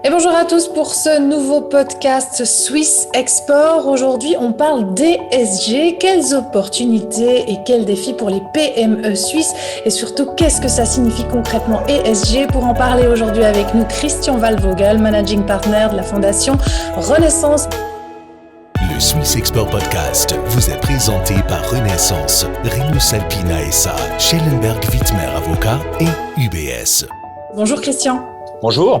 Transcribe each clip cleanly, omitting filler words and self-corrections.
Et bonjour à tous pour ce nouveau podcast Swiss Export. Aujourd'hui, on parle d'ESG. Quelles opportunités et quels défis pour les PME suisses? Et surtout, qu'est-ce que ça signifie concrètement ESG? Pour en parler aujourd'hui avec nous, Christian Wallvogel, Managing Partner de la Fondation Renaissance. Le Swiss Export Podcast vous est présenté par Renaissance, Rinus Alpina SA, Schellenberg Wittmer Avocat et UBS. Bonjour Christian. Bonjour.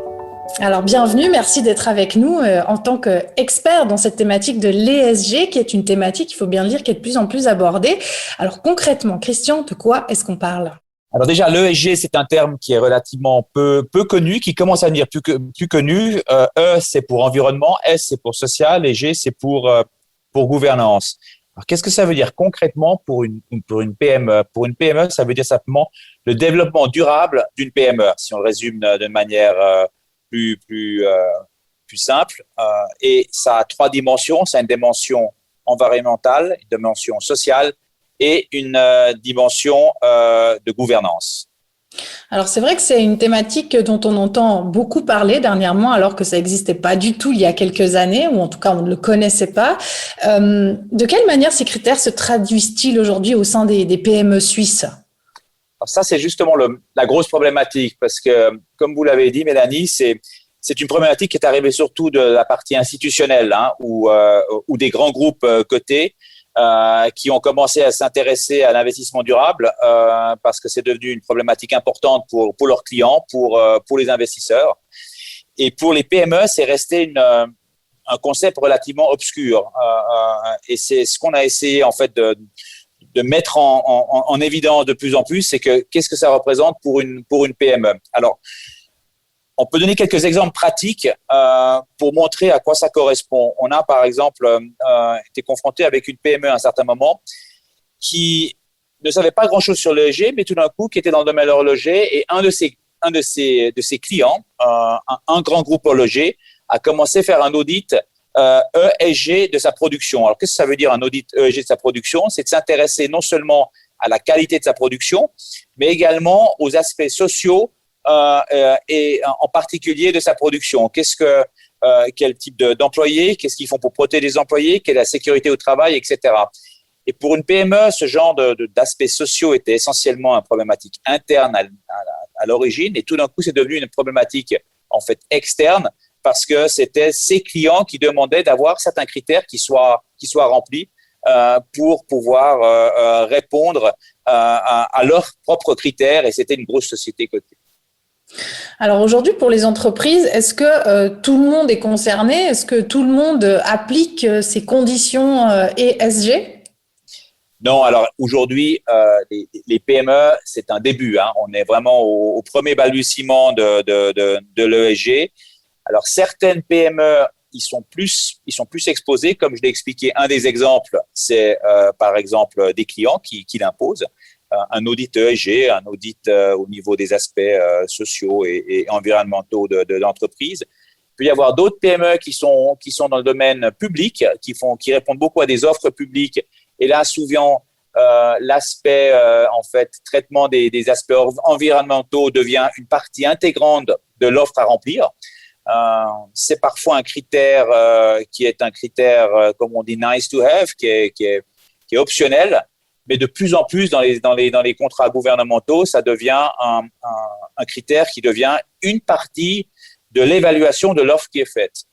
Alors bienvenue, merci d'être avec nous en tant qu'expert dans cette thématique de l'ESG, qui est une thématique, il faut bien le dire, qui est de plus en plus abordée. Alors concrètement, Christian, de quoi est-ce qu'on parle? Alors déjà, l'ESG, c'est un terme qui est relativement peu connu, qui commence à devenir plus connu. E, c'est pour environnement, S, c'est pour social, et G, c'est pour gouvernance. Alors, qu'est-ce que ça veut dire concrètement pour une PME? Pour une PME, ça veut dire simplement le développement durable d'une PME, si on le résume de manière plus simple. Et ça a trois dimensions. Ça a une dimension environnementale, une dimension sociale et une dimension de gouvernance. Alors c'est vrai que c'est une thématique dont on entend beaucoup parler dernièrement, alors que ça n'existait pas du tout il y a quelques années, ou en tout cas on ne le connaissait pas. De quelle manière ces critères se traduisent-ils aujourd'hui au sein des PME suisses? Alors ça, c'est justement la grosse problématique, parce que, comme vous l'avez dit, Mélanie, c'est une problématique qui est arrivée surtout de la partie institutionnelle, ou des grands groupes cotés qui ont commencé à s'intéresser à l'investissement durable parce que c'est devenu une problématique importante pour leurs clients, pour les investisseurs. Et pour les PME, c'est resté un concept relativement obscur. Et c'est ce qu'on a essayé en fait de mettre en évidence de plus en plus, c'est que qu'est-ce que ça représente pour une PME. Alors, on peut donner quelques exemples pratiques pour montrer à quoi ça correspond. On a par exemple été confronté avec une PME à un certain moment qui ne savait pas grand-chose sur l'ESG, mais tout d'un coup qui était dans le domaine horloger, et un de ses clients, un grand groupe horloger, a commencé à faire un audit ESG de sa production. Alors, qu'est-ce que ça veut dire un audit ESG de sa production? C'est de s'intéresser non seulement à la qualité de sa production, mais également aux aspects sociaux et en particulier de sa production. Quel type d'employés, qu'est-ce qu'ils font pour protéger les employés, quelle est la sécurité au travail, etc. Et pour une PME, ce genre d'aspects sociaux était essentiellement une problématique interne à l'origine, et tout d'un coup, c'est devenu une problématique en fait externe, parce que c'était ses clients qui demandaient d'avoir certains critères qui soient remplis pour pouvoir répondre à leurs propres critères, et c'était une grosse société cotée. Alors aujourd'hui, pour les entreprises, est-ce que tout le monde est concerné? Est-ce que tout le monde applique ces conditions ESG? Non, alors aujourd'hui, les PME, c'est un début. On est vraiment au premier balbutiement de l'ESG. Alors certaines PME, ils sont plus exposés, comme je l'ai expliqué. Un des exemples, c'est par exemple des clients qui l'imposent. Un audit ESG, un audit au niveau des aspects sociaux et environnementaux de l'entreprise. Il peut y avoir d'autres PME qui sont dans le domaine public, qui répondent beaucoup à des offres publiques. Et là, souvent, l'aspect en fait traitement des aspects environnementaux devient une partie intégrante de l'offre à remplir. C'est parfois un critère qui est un critère, comme on dit, nice to have, qui est optionnel. Mais de plus en plus dans les contrats gouvernementaux, ça devient un critère qui devient une partie de l'évaluation de l'offre qui est faite.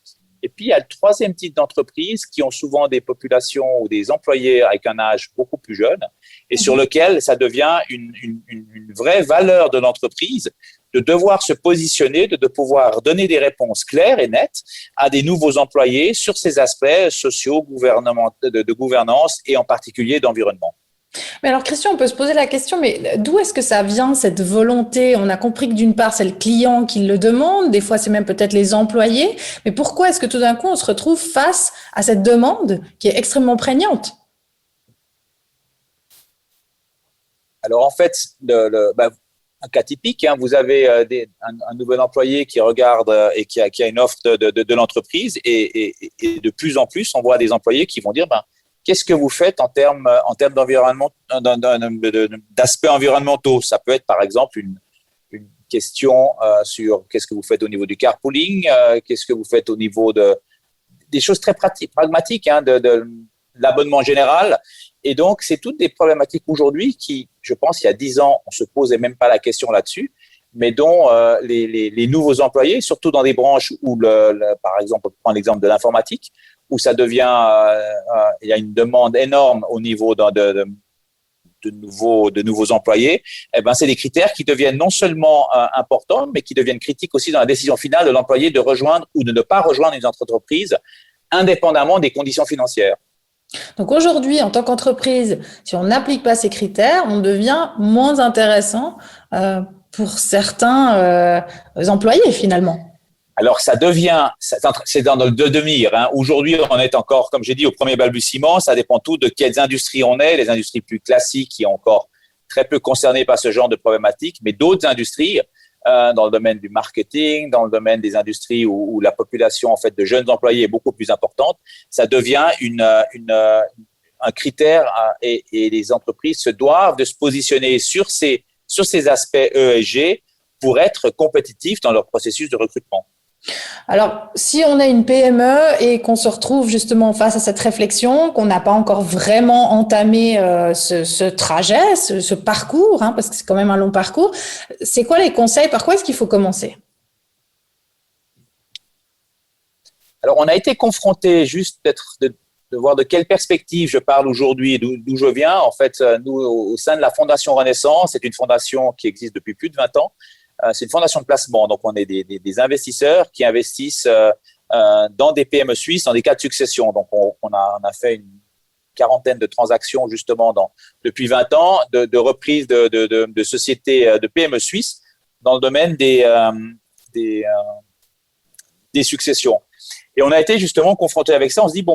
Et puis, il y a le troisième type d'entreprises qui ont souvent des populations ou des employés avec un âge beaucoup plus jeune, et sur lequel ça devient une vraie valeur de l'entreprise de devoir se positionner, de pouvoir donner des réponses claires et nettes à des nouveaux employés sur ces aspects sociaux, de gouvernance et en particulier d'environnement. Mais alors Christian, on peut se poser la question, mais d'où est-ce que ça vient cette volonté? On a compris que d'une part, c'est le client qui le demande, des fois c'est même peut-être les employés, mais pourquoi est-ce que tout d'un coup on se retrouve face à cette demande qui est extrêmement prégnante? Alors en fait, un cas typique, vous avez un nouvel employé qui regarde et qui a une offre de l'entreprise, et de plus en plus, on voit des employés qui vont dire qu'est-ce que vous faites en termes d'environnement, d'aspects environnementaux? Ça peut être par exemple une questions sur qu'est-ce que vous faites au niveau du carpooling, qu'est-ce que vous faites au niveau des choses très pragmatiques, de l'abonnement général. Et donc, c'est toutes des problématiques aujourd'hui qui, je pense, il y a 10 ans, on ne se posait même pas la question là-dessus, mais dont les nouveaux employés, surtout dans des branches où, par exemple, on prend l'exemple de l'informatique, où ça devient, il y a une demande énorme au niveau de nouveaux employés, eh ben, c'est des critères qui deviennent non seulement importants, mais qui deviennent critiques aussi dans la décision finale de l'employé de rejoindre ou de ne pas rejoindre une entreprise, indépendamment des conditions financières. Donc aujourd'hui, en tant qu'entreprise, si on n'applique pas ces critères, on devient moins intéressant pour certains employés finalement. Alors, c'est dans le devenir. Aujourd'hui, on est encore, comme j'ai dit, au premier balbutiement. Ça dépend tout de quelles industries on est. Les industries plus classiques qui sont encore très peu concernées par ce genre de problématiques, mais d'autres industries, dans le domaine du marketing, dans le domaine des industries où la population en fait de jeunes employés est beaucoup plus importante, ça devient un critère et les entreprises se doivent de se positionner sur ces aspects ESG pour être compétitifs dans leur processus de recrutement. Alors, si on est une PME et qu'on se retrouve justement face à cette réflexion, qu'on n'a pas encore vraiment entamé ce trajet, ce parcours, parce que c'est quand même un long parcours, c'est quoi les conseils? Par quoi est-ce qu'il faut commencer? Alors, on a été confronté juste de voir de quelle perspective je parle aujourd'hui et d'où je viens. En fait, nous, au sein de la Fondation Renaissance, c'est une fondation qui existe depuis plus de 20 ans. C'est une fondation de placement, donc on est des investisseurs qui investissent dans des PME suisses dans des cas de succession. Donc on a fait une quarantaine de transactions justement depuis 20 ans de reprise de sociétés de PME suisses dans le domaine des successions. Et on a été justement confronté avec ça. On se dit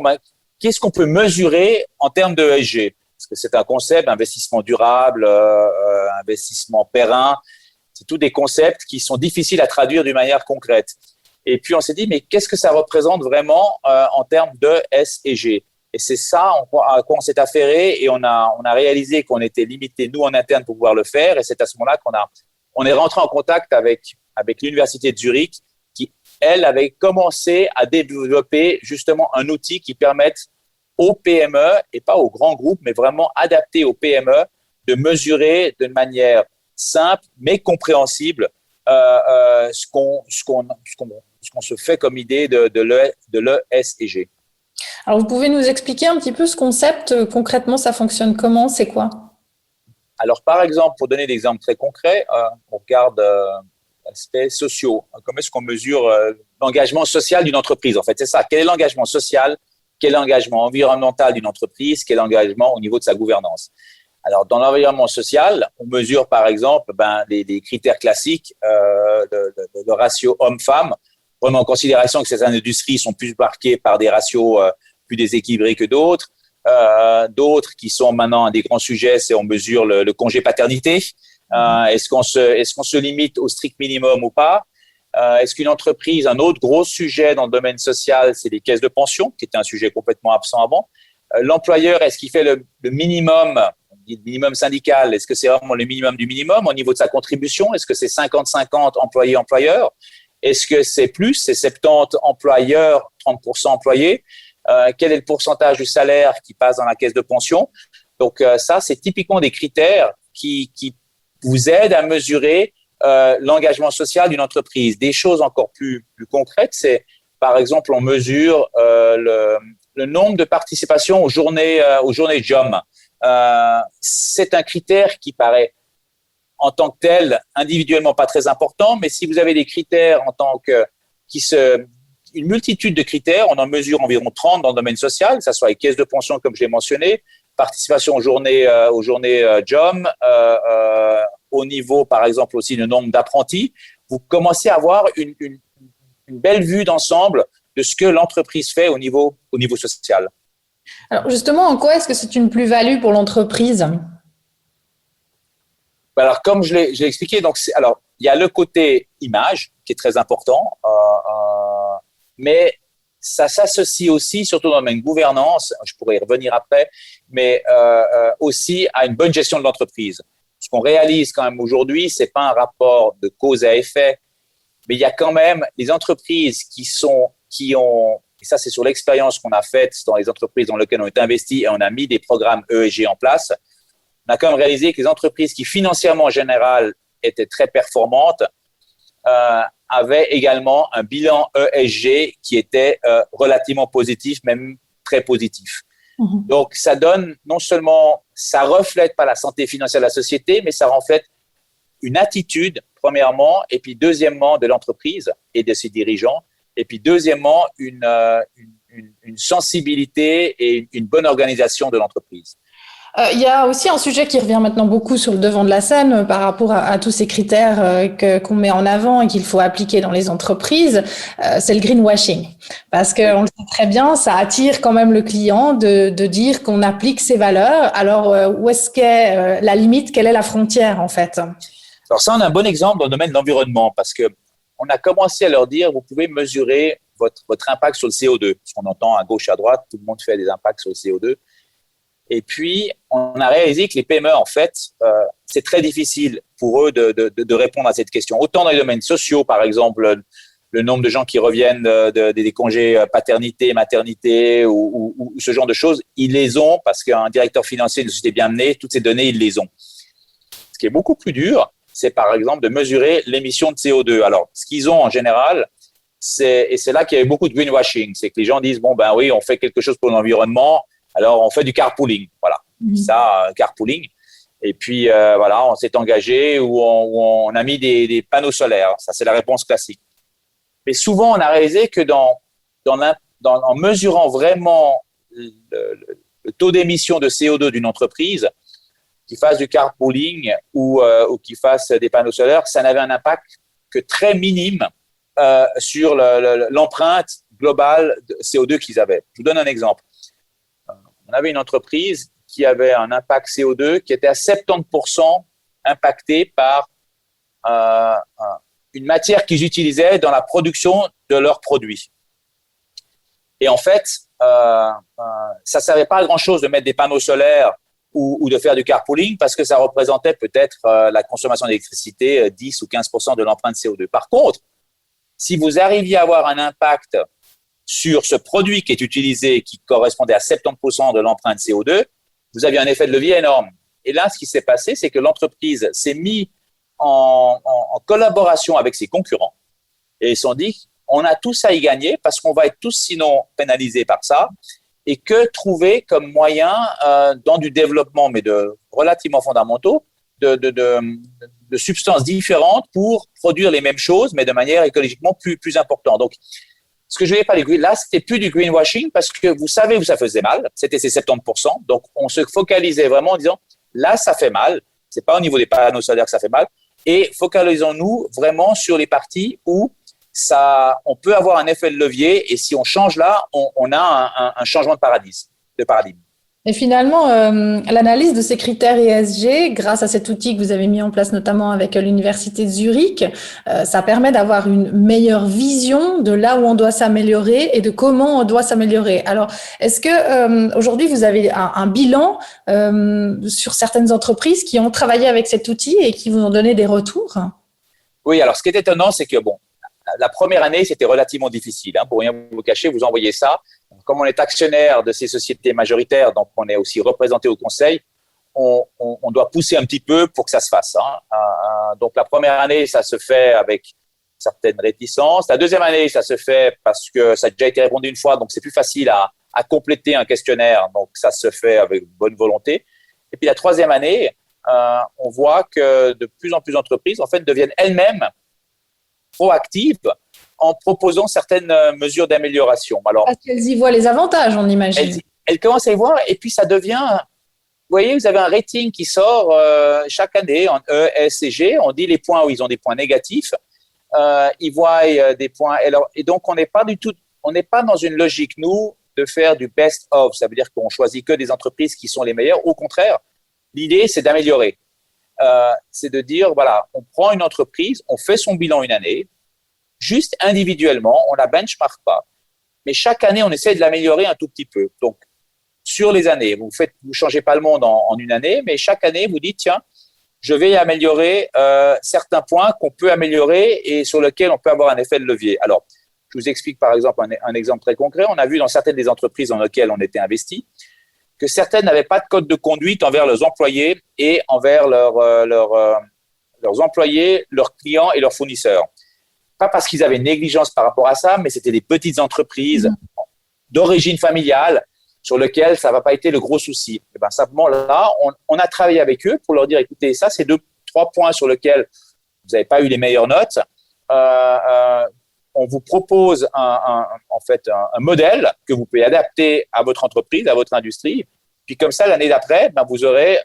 qu'est-ce qu'on peut mesurer en termes de ESG? Parce que c'est un concept, investissement durable, investissement périn. C'est tous des concepts qui sont difficiles à traduire d'une manière concrète. Et puis, on s'est dit, mais qu'est-ce que ça représente vraiment en termes de S et G? Et c'est ça à quoi on s'est affairé et on a réalisé qu'on était limité, nous, en interne, pour pouvoir le faire. Et c'est à ce moment-là qu'on est rentré en contact avec l'Université de Zurich qui, elle, avait commencé à développer justement un outil qui permette aux PME, et pas aux grands groupes, mais vraiment adapté aux PME, de mesurer de manière simple mais compréhensible ce qu'on se fait comme idée de l'ESG. Alors, vous pouvez nous expliquer un petit peu ce concept, concrètement, ça fonctionne comment, c'est quoi? Alors, par exemple, pour donner des exemples très concrets, on regarde l'aspect sociaux. Comment est-ce qu'on mesure l'engagement social d'une entreprise? En fait, c'est ça. Quel est l'engagement social? Quel est l'engagement environnemental d'une entreprise? Quel est l'engagement au niveau de sa gouvernance? Alors, dans l'environnement social, on mesure, par exemple, les critères classiques de ratio homme-femme, prenant en considération que certaines industries sont plus marquées par des ratios plus déséquilibrés que d'autres. D'autres qui sont maintenant des grands sujets, c'est on mesure le congé paternité. Est-ce qu'on se limite au strict minimum ou pas? Est-ce qu'une entreprise, un autre gros sujet dans le domaine social, c'est les caisses de pension, qui était un sujet complètement absent avant. L'employeur, est-ce qu'il fait le minimum? Le minimum syndical, est-ce que c'est vraiment le minimum du minimum au niveau de sa contribution? Est-ce que c'est 50-50 employés-employeurs? Est-ce que c'est plus, c'est 70 employeurs, 30% employés? Quel est le pourcentage du salaire qui passe dans la caisse de pension? Donc ça, c'est typiquement des critères qui vous aident à mesurer l'engagement social d'une entreprise. Des choses encore plus concrètes, c'est par exemple, on mesure le nombre de participations aux journées JOM. C'est un critère qui paraît en tant que tel individuellement pas très important, mais si vous avez des critères une multitude de critères, on en mesure environ 30 dans le domaine social, que ce soit les caisses de pension comme je l'ai mentionné, participation aux journées JOM, au niveau par exemple aussi le nombre d'apprentis, vous commencez à avoir une belle vue d'ensemble de ce que l'entreprise fait au niveau social. Alors justement, en quoi est-ce que c'est une plus-value pour l'entreprise? Alors, comme je l'ai expliqué, donc il y a le côté image qui est très important, mais ça s'associe aussi, surtout dans le domaine gouvernance, je pourrais y revenir après, mais aussi à une bonne gestion de l'entreprise. ce qu'on réalise quand même aujourd'hui, c'est pas un rapport de cause à effet, mais il y a quand même les entreprises qui ont, et ça c'est sur l'expérience qu'on a faite dans les entreprises dans lesquelles on est investi et on a mis des programmes ESG en place, on a quand même réalisé que les entreprises qui financièrement en général étaient très performantes avaient également un bilan ESG qui était relativement positif, même très positif. Donc, ça donne non seulement, ça reflète pas la santé financière de la société, mais ça reflète une attitude, premièrement, et puis deuxièmement, de l'entreprise et de ses dirigeants, et puis deuxièmement, une sensibilité et une bonne organisation de l'entreprise. Il y a aussi un sujet qui revient maintenant beaucoup sur le devant de la scène par rapport à tous ces critères qu'on met en avant et qu'il faut appliquer dans les entreprises, c'est le greenwashing. Parce qu'on le sait très bien, ça attire quand même le client de dire qu'on applique ses valeurs. Alors, où est-ce qu'est la limite? Quelle est la frontière en fait? Alors ça, on a un bon exemple dans le domaine de l'environnement parce qu'on a commencé à leur dire, vous pouvez mesurer votre impact sur le CO2. Parce qu'on entend à gauche, à droite, tout le monde fait des impacts sur le CO2. Et puis, on a réalisé que les PME, en fait, c'est très difficile pour eux de répondre à cette question. Autant dans les domaines sociaux, par exemple, le nombre de gens qui reviennent des congés paternité, maternité ou ce genre de choses, ils les ont parce qu'un directeur financier d'une société bien menée, toutes ces données, ils les ont. Ce qui est beaucoup plus dur, c'est par exemple de mesurer l'émission de CO2. Alors, ce qu'ils ont en général, et c'est là qu'il y a beaucoup de greenwashing, c'est que les gens disent, bon, ben oui, on fait quelque chose pour l'environnement, alors on fait du carpooling, voilà, ça, carpooling. Et puis, voilà, on s'est engagé ou on a mis des panneaux solaires, ça c'est la réponse classique. Mais souvent, on a réalisé que en mesurant vraiment le taux d'émission de CO2 d'une entreprise, qui fasse du carpooling ou qui fasse des panneaux solaires, ça n'avait un impact que très minime sur l'empreinte globale de CO2 qu'ils avaient. Je vous donne un exemple. On avait une entreprise qui avait un impact CO2 qui était à 70% impacté par une matière qu'ils utilisaient dans la production de leurs produits. Et en fait, ça ne servait pas à grand-chose de mettre des panneaux solaires ou de faire du carpooling parce que ça représentait peut-être la consommation d'électricité 10 ou 15% de l'empreinte CO2. Par contre, si vous arriviez à avoir un impact sur ce produit qui est utilisé, qui correspondait à 70% de l'empreinte CO2, vous aviez un effet de levier énorme. Et là, ce qui s'est passé, c'est que l'entreprise s'est mise en collaboration avec ses concurrents et ils se sont dit, on a tous à y gagner parce qu'on va être tous sinon pénalisés par ça et que trouver comme moyen dans du développement, mais de relativement fondamentaux, de substances différentes pour produire les mêmes choses, mais de manière écologiquement plus importante. Donc, ce que je ne vais pas dire, là, c'était plus du greenwashing parce que vous savez où ça faisait mal, c'était ces 70%. Donc, on se focalisait vraiment en disant, là, ça fait mal. C'est pas au niveau des panneaux solaires que ça fait mal. Et focalisons-nous vraiment sur les parties où on peut avoir un effet de levier. Et si on change là, on a un changement de paradigme. Et finalement, l'analyse de ces critères ESG, grâce à cet outil que vous avez mis en place notamment avec l'Université de Zurich, ça permet d'avoir une meilleure vision de là où on doit s'améliorer et de comment on doit s'améliorer. Alors, est-ce que aujourd'hui, vous avez un bilan sur certaines entreprises qui ont travaillé avec cet outil et qui vous ont donné des retours? Oui, alors ce qui est étonnant, c'est que la première année, c'était relativement difficile. Pour rien vous cacher, vous envoyez ça. Comme on est actionnaire de ces sociétés majoritaires, donc on est aussi représenté au conseil, on doit pousser un petit peu pour que ça se fasse. Donc la première année, ça se fait avec certaines réticences. La deuxième année, ça se fait parce que ça a déjà été répondu une fois, donc c'est plus facile à compléter un questionnaire. Donc ça se fait avec bonne volonté. Et puis la troisième année, on voit que de plus en plus d'entreprises en fait deviennent elles-mêmes proactives en proposant certaines mesures d'amélioration. Alors, parce qu'elles y voient les avantages, on imagine. Elles commencent à y voir et puis ça devient... Vous voyez, vous avez un rating qui sort chaque année en E, S et G. On dit les points où ils ont des points négatifs. Ils voient des points... Et donc, on n'est pas dans une logique, nous, de faire du best of. Ça veut dire qu'on choisit que des entreprises qui sont les meilleures. Au contraire, l'idée, c'est d'améliorer. C'est de dire, voilà, on prend une entreprise, on fait son bilan une année, juste individuellement, on la benchmark pas, mais chaque année, on essaie de l'améliorer un tout petit peu. Donc, sur les années, vous changez pas le monde en une année, mais chaque année, vous dites, tiens, je vais améliorer certains points qu'on peut améliorer et sur lesquels on peut avoir un effet de levier. Alors, je vous explique par exemple un exemple très concret. On a vu dans certaines des entreprises dans lesquelles on était investi que certaines n'avaient pas de code de conduite envers leurs employés et envers leurs employés, leurs clients et leurs fournisseurs. Pas parce qu'ils avaient une négligence par rapport à ça, mais c'était des petites entreprises d'origine familiale sur lesquelles ça n'a pas été le gros souci. Et ben, simplement là, on a travaillé avec eux pour leur dire, écoutez, ça, c'est 2-3 points sur lesquels vous n'avez pas eu les meilleures notes. On vous propose un modèle que vous pouvez adapter à votre entreprise, à votre industrie. Puis comme ça, l'année d'après, ben, vous aurez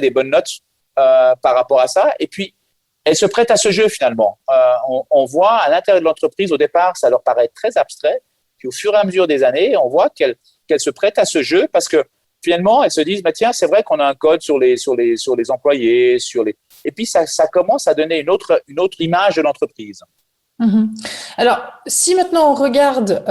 des bonnes notes par rapport à ça. Et puis, elles se prêtent à ce jeu finalement. On voit à l'intérieur de l'entreprise, au départ, ça leur paraît très abstrait. Puis au fur et à mesure des années, on voit qu'elles se prêtent à ce jeu parce que finalement, elles se disent, bah, tiens, c'est vrai qu'on a un code sur les employés, et puis ça commence à donner une autre image de l'entreprise. Alors, si maintenant on regarde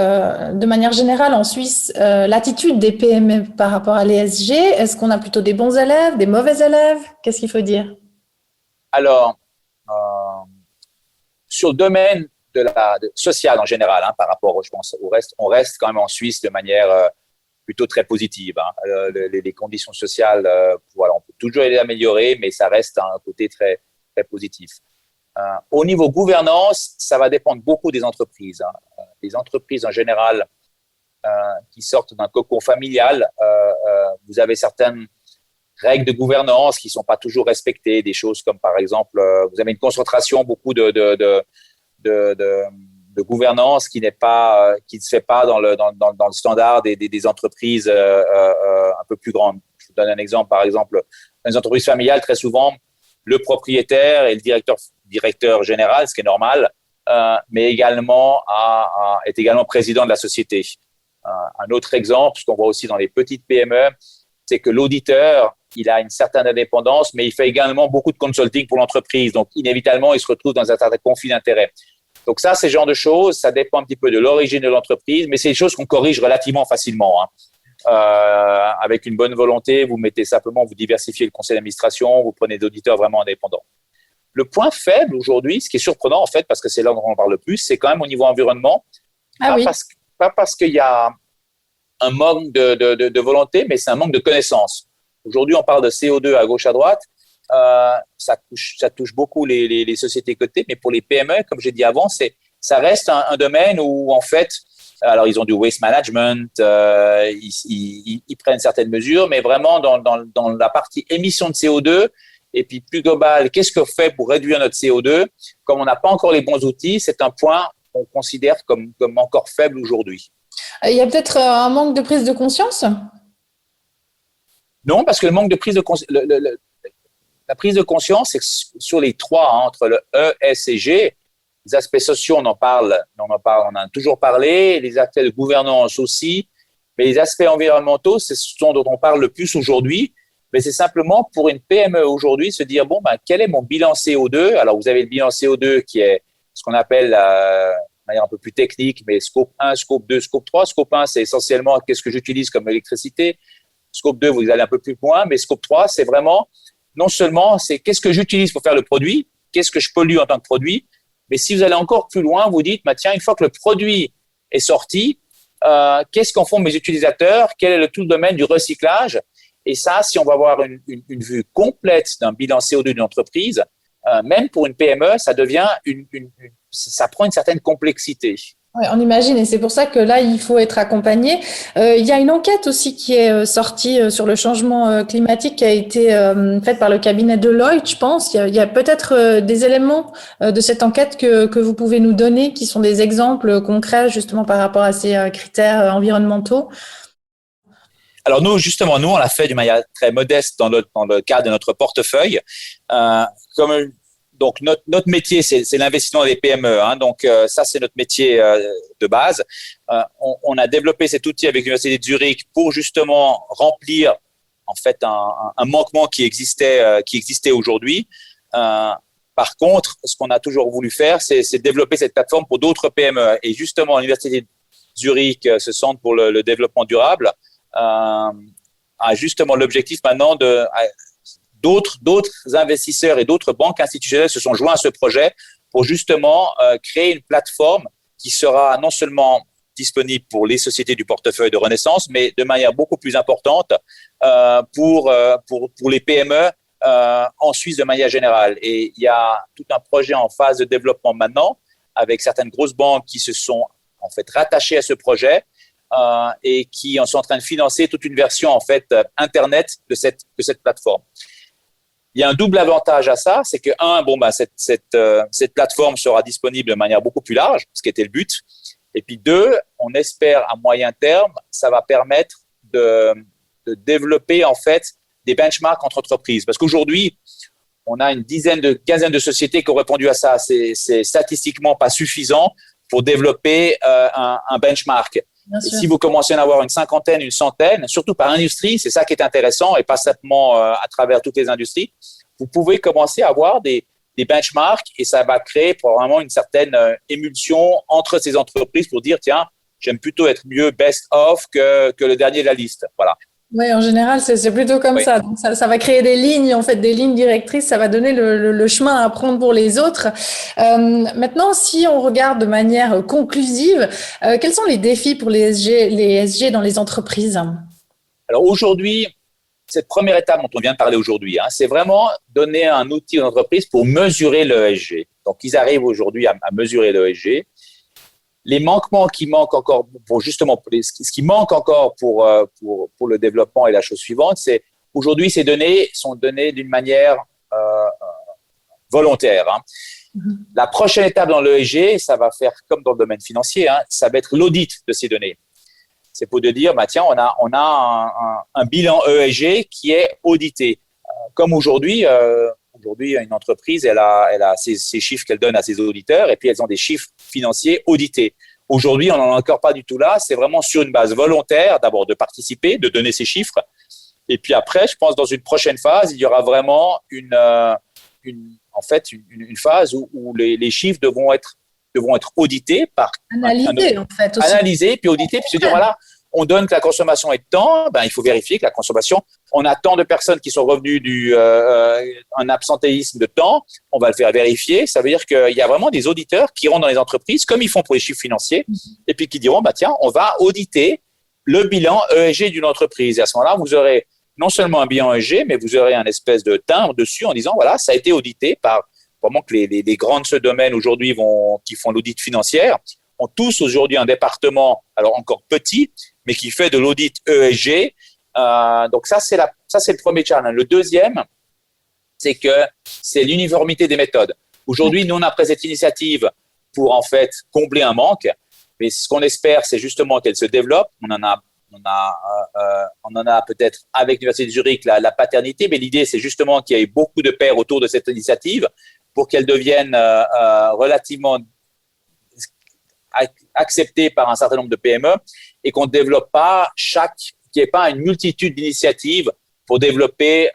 de manière générale en Suisse l'attitude des PME par rapport à l'ESG, est-ce qu'on a plutôt des bons élèves, des mauvais élèves? Qu'est-ce qu'il faut dire? Alors, sur le domaine social en général, par rapport, je pense, au reste, on reste quand même en Suisse de manière plutôt très positive. Les conditions sociales, voilà, on peut toujours les améliorer, mais ça reste un côté très, très positif. Au niveau gouvernance, ça va dépendre beaucoup des entreprises. Les entreprises en général qui sortent d'un cocon familial, vous avez certaines règles de gouvernance qui ne sont pas toujours respectées, des choses comme par exemple, vous avez une concentration beaucoup de gouvernance qui ne se fait pas dans le standard des entreprises un peu plus grandes. Je vous donne un exemple, par exemple, dans les entreprises familiales, très souvent, le propriétaire et le directeur général, ce qui est normal, mais également est également président de la société. Un autre exemple, ce qu'on voit aussi dans les petites PME, c'est que l'auditeur, il a une certaine indépendance, mais il fait également beaucoup de consulting pour l'entreprise. Donc, inévitablement, il se retrouve dans un certain conflit d'intérêts. Donc ça, ces genres de choses, ça dépend un petit peu de l'origine de l'entreprise, mais c'est des choses qu'on corrige relativement facilement. Avec une bonne volonté, vous diversifiez le conseil d'administration, vous prenez des auditeurs vraiment indépendants. Le point faible aujourd'hui, ce qui est surprenant en fait, parce que c'est là dont on parle le plus, c'est quand même au niveau environnement. Pas parce qu'il y a un manque de volonté, mais c'est un manque de connaissances. Aujourd'hui, on parle de CO2 à gauche, à droite. Ça touche beaucoup les sociétés cotées, mais pour les PME, comme j'ai dit avant, ça reste un domaine où en fait, alors ils ont du waste management, ils prennent certaines mesures, mais vraiment dans la partie émission de CO2 et puis plus global, qu'est-ce qu'on fait pour réduire notre CO2? Comme on n'a pas encore les bons outils, c'est un point qu'on considère comme encore faible aujourd'hui. Il y a peut-être un manque de prise de conscience? Non, parce que le manque de prise de conscience, la prise de conscience, c'est que sur les trois, entre le E, S et G, les aspects sociaux, on en a toujours parlé, les aspects de gouvernance aussi, mais les aspects environnementaux, c'est ce dont on parle le plus aujourd'hui. Mais c'est simplement pour une PME aujourd'hui se dire, quel est mon bilan CO2? Alors, vous avez le bilan CO2 qui est ce qu'on appelle, de manière un peu plus technique, mais scope 1, scope 2, scope 3. Scope 1, c'est essentiellement qu'est-ce que j'utilise comme électricité. Scope 2, vous allez un peu plus loin, mais scope 3, c'est vraiment, non seulement, c'est qu'est-ce que j'utilise pour faire le produit, qu'est-ce que je pollue en tant que produit, mais si vous allez encore plus loin, vous dites, tiens, une fois que le produit est sorti, qu'est-ce qu'en font mes utilisateurs? Quel est tout le domaine du recyclage? Et ça, si on va avoir une vue complète d'un bilan CO2 d'une entreprise, même pour une PME, ça prend une certaine complexité. Ouais, on imagine, et c'est pour ça que là, il faut être accompagné. Il y a une enquête aussi qui est sortie sur le changement climatique qui a été faite par le cabinet Deloitte, je pense. Il y a peut-être des éléments de cette enquête que vous pouvez nous donner, qui sont des exemples concrets justement par rapport à ces critères environnementaux. Alors nous, on l'a fait d'une manière très modeste dans le cadre de notre portefeuille. Donc notre métier, c'est l'investissement des PME. Donc ça, c'est notre métier de base. On a développé cet outil avec l'Université de Zurich pour justement remplir en fait un manquement qui existait aujourd'hui. Par contre, ce qu'on a toujours voulu faire, c'est développer cette plateforme pour d'autres PME. Et justement, l'Université de Zurich, ce centre pour le développement durable, a justement l'objectif maintenant d'autres investisseurs et d'autres banques institutionnelles se sont joints à ce projet pour justement créer une plateforme qui sera non seulement disponible pour les sociétés du portefeuille de Renaissance, mais de manière beaucoup plus importante pour les PME en Suisse de manière générale. Et il y a tout un projet en phase de développement maintenant avec certaines grosses banques qui se sont en fait rattachées à ce projet et qui sont en train de financer toute une version en fait internet de cette plateforme. Il y a un double avantage à ça, c'est que cette plateforme sera disponible de manière beaucoup plus large, ce qui était le but. Et puis deux, on espère à moyen terme, ça va permettre de développer en fait des benchmarks entre entreprises. Parce qu'aujourd'hui, on a une quinzaine de sociétés qui ont répondu à ça. C'est statistiquement pas suffisant pour développer un benchmark. Et si vous commencez à en avoir une cinquantaine, une centaine, surtout par industrie, c'est ça qui est intéressant et pas simplement à travers toutes les industries, vous pouvez commencer à avoir des benchmarks et ça va créer probablement une certaine émulsion entre ces entreprises pour dire, tiens, j'aime plutôt être mieux best of que le dernier de la liste. Voilà. Oui, en général, c'est plutôt comme ça. Donc, ça va créer des lignes, en fait, des lignes directrices. Ça va donner le chemin à prendre pour les autres. Maintenant, si on regarde de manière conclusive, quels sont les défis pour les ESG dans les entreprises? Alors aujourd'hui, cette première étape dont on vient de parler aujourd'hui, c'est vraiment donner un outil aux entreprises pour mesurer l'ESG. Donc, ils arrivent aujourd'hui à mesurer l'ESG. Les manquements qui manquent encore ce qui manque encore pour le développement et la chose suivante, c'est aujourd'hui ces données sont données d'une manière volontaire. La prochaine étape dans l'ESG, ça va faire comme dans le domaine financier, ça va être l'audit de ces données. C'est pour de dire, tiens, on a un bilan ESG qui est audité. Comme aujourd'hui, une entreprise, elle a ses chiffres qu'elle donne à ses auditeurs et puis elles ont des chiffres financiers audités. Aujourd'hui, on n'en est encore pas du tout là. C'est vraiment sur une base volontaire, d'abord de participer, de donner ces chiffres. Et puis après, je pense dans une prochaine phase, il y aura vraiment une phase où les chiffres devront être audités analysés, puis audités, puis se dire voilà, on donne que la consommation est de temps, il faut vérifier que la consommation, on a tant de personnes qui sont revenues un absentéisme de temps, on va le faire vérifier. Ça veut dire qu'il y a vraiment des auditeurs qui iront dans les entreprises, comme ils font pour les chiffres financiers, et puis qui diront tiens, on va auditer le bilan ESG d'une entreprise. Et à ce moment-là, vous aurez non seulement un bilan ESG, mais vous aurez un espèce de timbre dessus en disant voilà, ça a été audité par vraiment que les grands de ce domaine aujourd'hui qui font l'audit financier ont tous aujourd'hui un département, alors encore petit, mais qui fait de l'audit ESG. Donc ça, c'est le premier challenge. Le deuxième, c'est que c'est l'uniformité des méthodes. Aujourd'hui, nous, on a pris cette initiative pour en fait combler un manque, mais ce qu'on espère, c'est justement qu'elle se développe. On en a peut-être avec l'Université de Zurich la paternité, mais l'idée, c'est justement qu'il y ait beaucoup de pairs autour de cette initiative pour qu'elle devienne relativement acceptée par un certain nombre de PME et qu'on ne développe pas qu'il n'y ait pas une multitude d'initiatives pour développer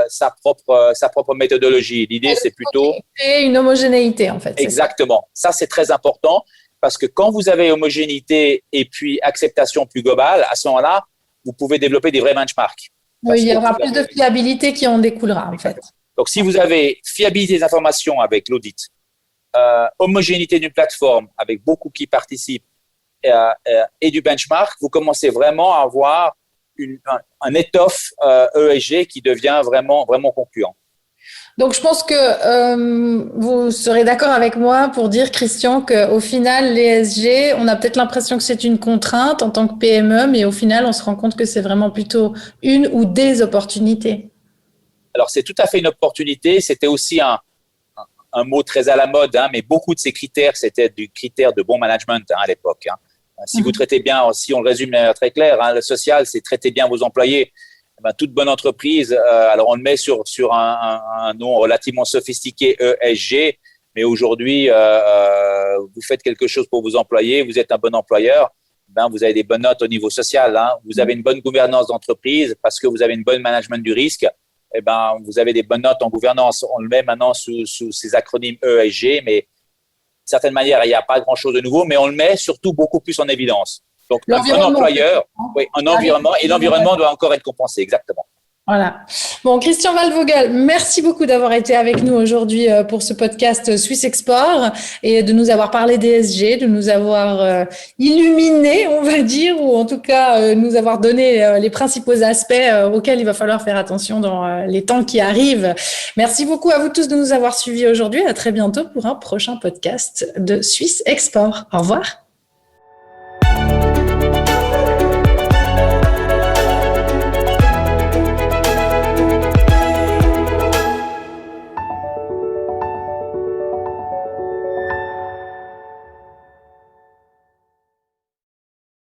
sa propre méthodologie. L'idée, c'est plutôt… Créer une homogénéité, en fait. Exactement. Ça, c'est très important parce que quand vous avez homogénéité et puis acceptation plus globale, à ce moment-là, vous pouvez développer des vrais benchmarks. Oui, il y aura plus de fiabilité qui en découlera, en fait. Donc, si vous avez fiabilité des informations avec l'audit, homogénéité d'une plateforme avec beaucoup qui participent et du benchmark, vous commencez vraiment à avoir un étoffe ESG qui devient vraiment, vraiment concluant. Donc, je pense que vous serez d'accord avec moi pour dire, Christian, qu'au final, l'ESG, on a peut-être l'impression que c'est une contrainte en tant que PME, mais au final, on se rend compte que c'est vraiment plutôt une ou des opportunités. Alors, c'est tout à fait une opportunité. C'était aussi un mot très à la mode, mais beaucoup de ces critères, c'était du critère de bon management à l'époque. Si vous traitez bien, si on le résume de manière très claire, le social, c'est traiter bien vos employés. Toute bonne entreprise, alors on le met sur un nom relativement sophistiqué, ESG, mais aujourd'hui, vous faites quelque chose pour vos employés, vous êtes un bon employeur, vous avez des bonnes notes au niveau social. Vous avez une bonne gouvernance d'entreprise parce que vous avez une bonne management du risque. Vous avez des bonnes notes en gouvernance. On le met maintenant sous ces acronymes ESG, mais d'une certaine manière, il n'y a pas grand-chose de nouveau, mais on le met surtout beaucoup plus en évidence. Donc, un bon employeur, un environnement, et l'environnement doit encore être compensé, exactement. Voilà. Bon, Christian Valvogel, merci beaucoup d'avoir été avec nous aujourd'hui pour ce podcast Swiss Export et de nous avoir parlé d'ESG, de nous avoir illuminé, on va dire, ou en tout cas nous avoir donné les principaux aspects auxquels il va falloir faire attention dans les temps qui arrivent. Merci beaucoup à vous tous de nous avoir suivis aujourd'hui. À très bientôt pour un prochain podcast de Swiss Export. Au revoir.